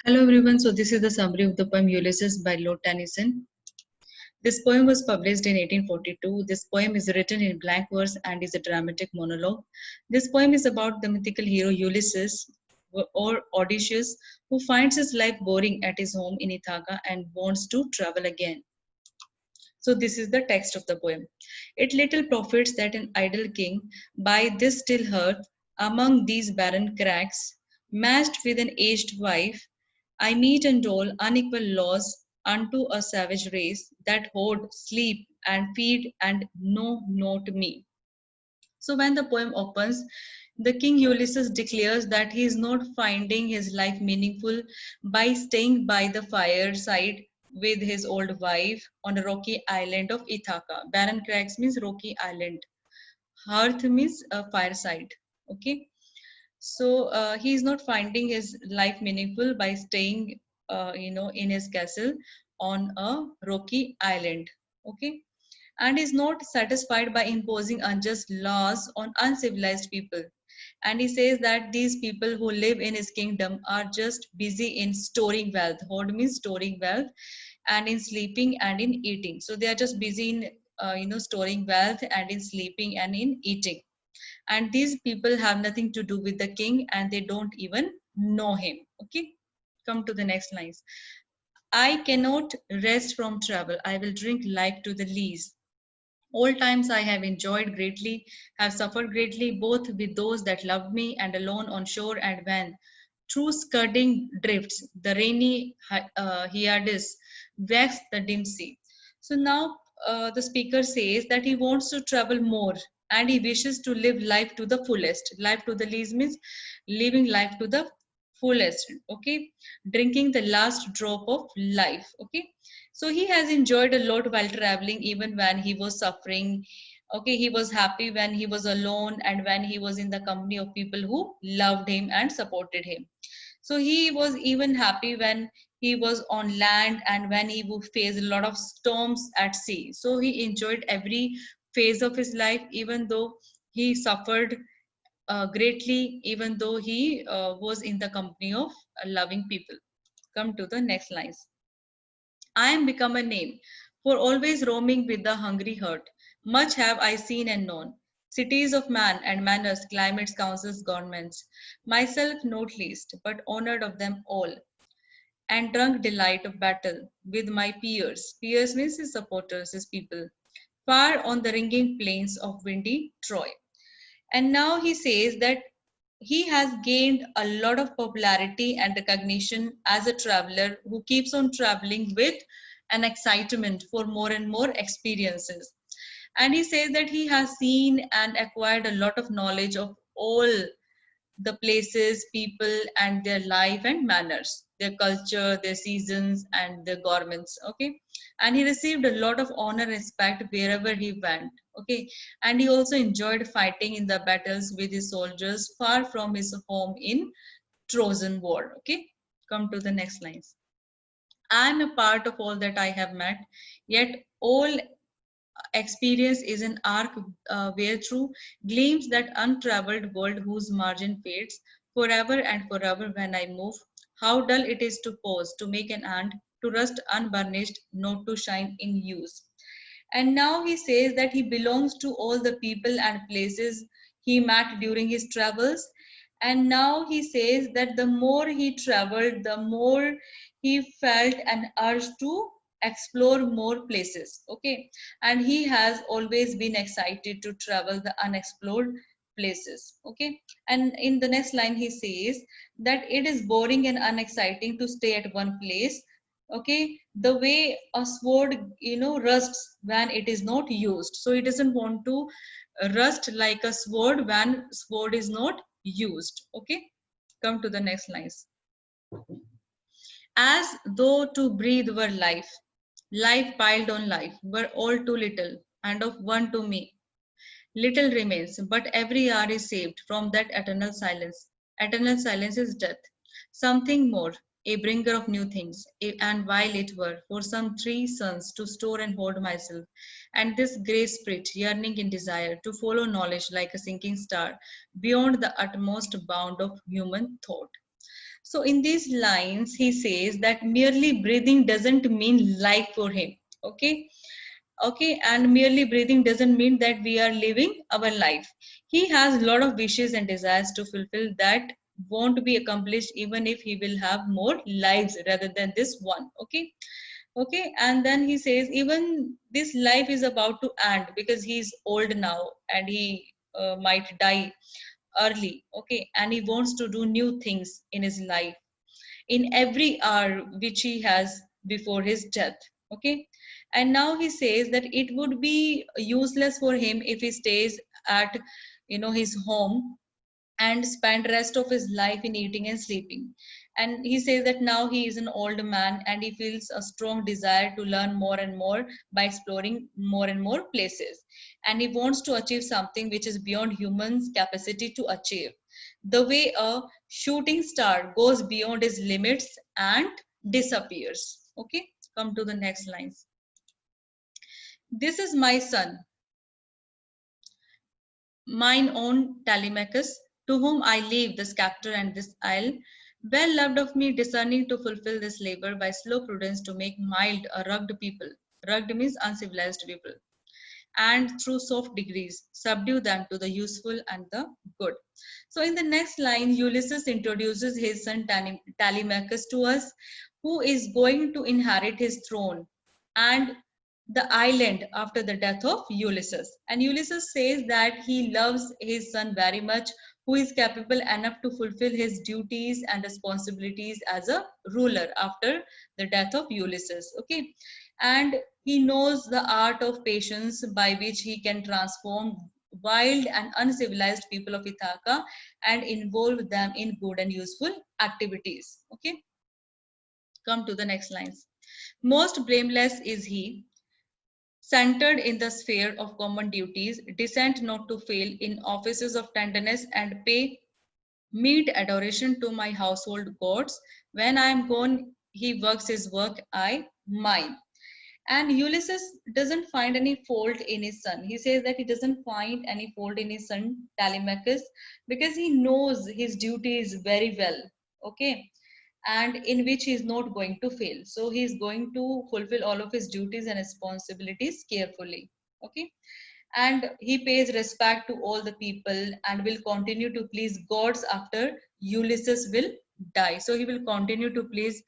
Hello everyone, so this is the summary of the poem Ulysses by Lord Tennyson. This poem was published in 1842. This poem is written in blank verse and is a dramatic monologue. This poem is about the mythical hero Ulysses or Odysseus, who finds his life boring at his home in Ithaca and wants to travel again. So this is the text of the poem. It little profits that an idle king by this still hearth among these barren cracks, matched with an aged wife, I meet and dole unequal laws unto a savage race that hoard, sleep, and feed and know not me. So when the poem opens, the king Ulysses declares that he is not finding his life meaningful by staying by the fireside with his old wife on a rocky island of Ithaca. Barren Crags means rocky island. Hearth means a fireside. Okay. So he is not finding his life meaningful by staying, in his castle on a rocky island. Okay, and is not satisfied by imposing unjust laws on uncivilized people. And he says that these people who live in his kingdom are just busy in storing wealth. Hoard means storing wealth, and in sleeping and in eating. So they are just busy in, storing wealth and in sleeping and in eating. And these people have nothing to do with the king and they don't even know him. Okay, come to the next lines. I cannot rest from travel. I will drink life to the lees. All times I have enjoyed greatly, have suffered greatly, both with those that loved me and alone on shore and when through scudding drifts the rainy Hyades waxed the dim sea. So now the speaker says that he wants to travel more and he wishes to live life to the fullest. Life to the least means living life to the fullest. Okay, drinking the last drop of life. Okay, so he has enjoyed a lot while traveling, even when he was suffering. Okay, he was happy when he was alone and when he was in the company of people who loved him and supported him. So he was even happy when he was on land and when he would face a lot of storms at sea. So he enjoyed every phase of his life, even though he suffered greatly, even though he was in the company of loving people. Come to the next lines. I am become a name for always roaming with the hungry herd. Much have I seen and known. Cities of man and manners, climates, councils, governments. Myself not least, but honored of them all, and drunk delight of battle with my peers. Peers means his supporters, his people. Far on the ringing plains of windy Troy. And now he says that he has gained a lot of popularity and recognition as a traveler who keeps on traveling with an excitement for more and more experiences. And he says that he has seen and acquired a lot of knowledge of all the places, people, and their life and manners, their culture, their seasons, and their garments. Okay, and he received a lot of honor and respect wherever he went. Okay, and he also enjoyed fighting in the battles with his soldiers far from his home in Trojan War. Okay, come to the next lines. I am a part of all that I have met, yet all experience is an arc where through gleams that untraveled world whose margin fades forever and forever when I move. How dull it is to pause, to make an ant, to rust unburnished, not to shine in use. And now he says that he belongs to all the people and places he met during his travels. And now he says that the more he traveled, the more he felt an urge to explore more places. Okay. And he has always been excited to travel the unexplored places. Okay. And in the next line, he says that it is boring and unexciting to stay at one place. Okay, the way a sword rusts when it is not used, so he doesn't want to rust like a sword when sword is not used. Okay, come to the next lines. As though to breathe were life, life piled on life were all too little, and of one to me little remains, but every hour is saved from that eternal silence. Eternal silence is death. Something more, a bringer of new things, and while it were for some 3 suns to store and hold myself, and this grey spirit yearning in desire to follow knowledge like a sinking star beyond the utmost bound of human thought. So in these lines, he says that merely breathing doesn't mean life for him. Okay. Okay, and merely breathing doesn't mean that we are living our life. He has a lot of wishes and desires to fulfill that won't be accomplished even if he will have more lives rather than this one. Okay. Okay, and then he says even this life is about to end because he's old now and he might die early. Okay, and he wants to do new things in his life in every hour which he has before his death. Okay, and now he says that it would be useless for him if he stays at his home and spend rest of his life in eating and sleeping. And he says that now he is an old man and he feels a strong desire to learn more and more by exploring more and more places, and he wants to achieve something which is beyond humans capacity to achieve, the way a shooting star goes beyond his limits and disappears. Okay, come to the next lines. This is my son, mine own Telemachus, to whom I leave the sceptre and this isle, well loved of me, discerning to fulfill this labor by slow prudence to make mild a rugged people. Rugged means uncivilized people. And through soft degrees, subdue them to the useful and the good. So in the next line, Ulysses introduces his son Telemachus to us, who is going to inherit his throne and the island after the death of Ulysses. And Ulysses says that he loves his son very much, who is capable enough to fulfill his duties and responsibilities as a ruler after the death of Ulysses. Okay, and he knows the art of patience by which he can transform wild and uncivilized people of Ithaca and involve them in good and useful activities. Okay, come to the next lines. Most blameless is he, centered in the sphere of common duties, descend not to fail in offices of tenderness and pay meet adoration to my household gods. When I am gone, he works his work, I mine. And Ulysses doesn't find any fault in his son. He says that he doesn't find any fault in his son Telemachus because he knows his duties very well. Okay, and in which he is not going to fail. So he is going to fulfill all of his duties and responsibilities carefully. Okay, and he pays respect to all the people and will continue to please gods after Ulysses will die. So he will continue to please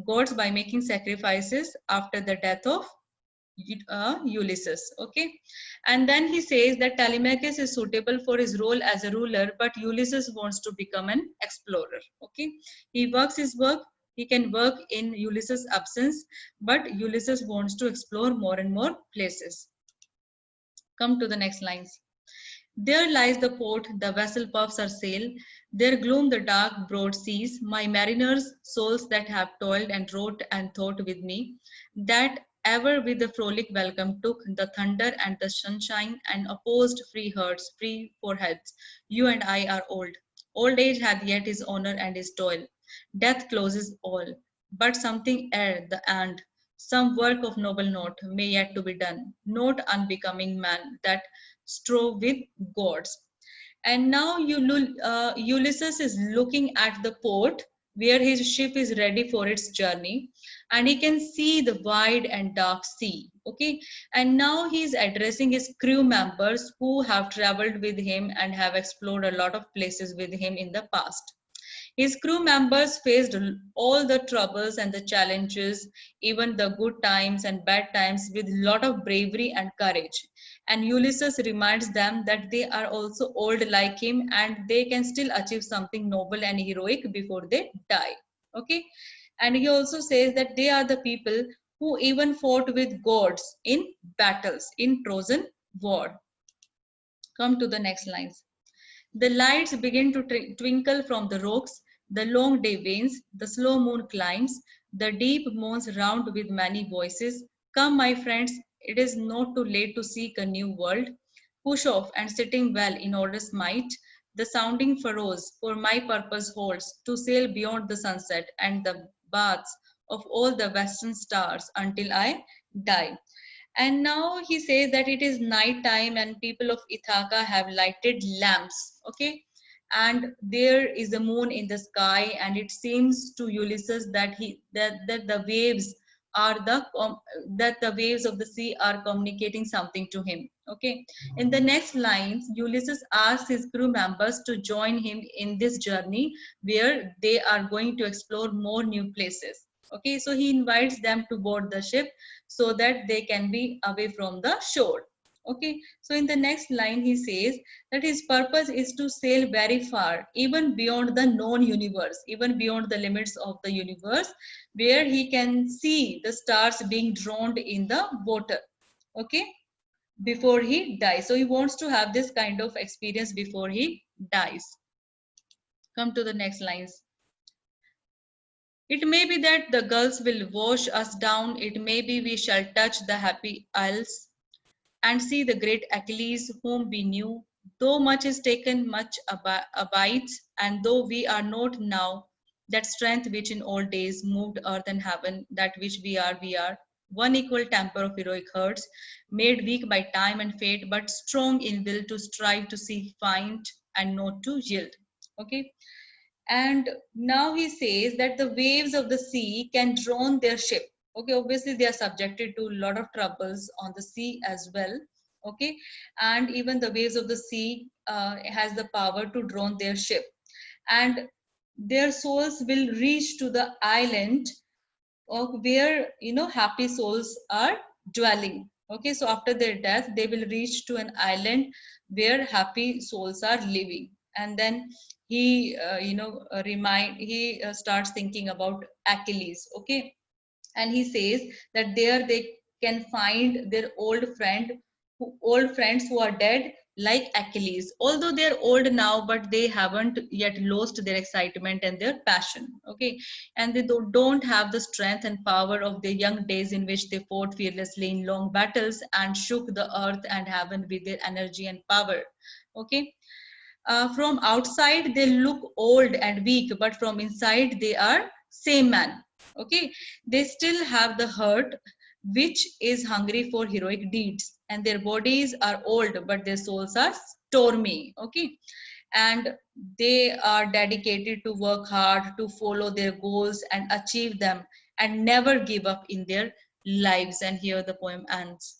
gods by making sacrifices after the death of Ulysses. Okay, and then he says that Telemachus is suitable for his role as a ruler, but Ulysses wants to become an explorer. Okay, he works his work. He can work in Ulysses' absence, but Ulysses wants to explore more and more places. Come to the next lines. There lies the port, the vessel puffs her sail. There gloom the dark, broad seas. My mariners, souls that have toiled and wrote and thought with me, that ever with the frolic welcome took the thunder and the sunshine and opposed free hearts, free foreheads. You and I are old. Old age hath yet his honor and his toil. Death closes all. But something ere the end, some work of noble note may yet to be done, not unbecoming man that strove with gods. And now Ulysses is looking at the port where his ship is ready for its journey, and he can see the wide and dark sea. Okay, and now he is addressing his crew members who have traveled with him and have explored a lot of places with him in the past. His crew members faced all the troubles and the challenges, even the good times and bad times, with a lot of bravery and courage. And Ulysses reminds them that they are also old like him and they can still achieve something noble and heroic before they die. Okay. And he also says that they are the people who even fought with gods in battles in Trojan War. Come to the next lines. The lights begin to twinkle from the rocks, the long day wanes, the slow moon climbs, the deep moans round with many voices. Come, my friends, it is not too late to seek a new world. Push off and sitting well in order's might, the sounding furrows for my purpose holds to sail beyond the sunset and the baths of all the western stars until I die. And now he says that it is night time and people of Ithaca have lighted lamps. Okay. and there is a moon in the sky, and it seems to Ulysses that that the waves are that the waves of the sea are communicating something to him. Okay, in the next lines, Ulysses asks his crew members to join him in this journey where they are going to explore more new places. Okay, so he invites them to board the ship so that they can be away from the shore. Okay, so in the next line he says that his purpose is to sail very far, even beyond the known universe, even beyond the limits of the universe, where he can see the stars being drowned in the water. Okay, before he dies. So he wants to have this kind of experience before he dies. Come to the next lines. It may be that the gulls will wash us down. It may be we shall touch the happy isles and see the great Achilles whom we knew. Though much is taken, much abides, and though we are not now, that strength which in old days moved earth and heaven, that which we are. One equal temper of heroic hearts, made weak by time and fate, but strong in will to strive to see, find, and not to yield. Okay. And now he says that the waves of the sea can drown their ship. Okay, obviously they are subjected to a lot of troubles on the sea as well. Okay, and even the waves of the sea has the power to drown their ship, and their souls will reach to the island of where happy souls are dwelling. Okay, so after their death they will reach to an island where happy souls are living. And then he starts thinking about Achilles. Okay, and he says that there they can find their old friends who are dead, like Achilles, although they're old now, but they haven't yet lost their excitement and their passion. Okay, and they don't have the strength and power of their young days in which they fought fearlessly in long battles and shook the earth and heaven with their energy and power. Okay, from outside they look old and weak, but from inside they are same man. Okay, they still have the heart which is hungry for heroic deeds, and their bodies are old but their souls are stormy. Okay, and they are dedicated to work hard to follow their goals and achieve them and never give up in their lives. And here the poem ends.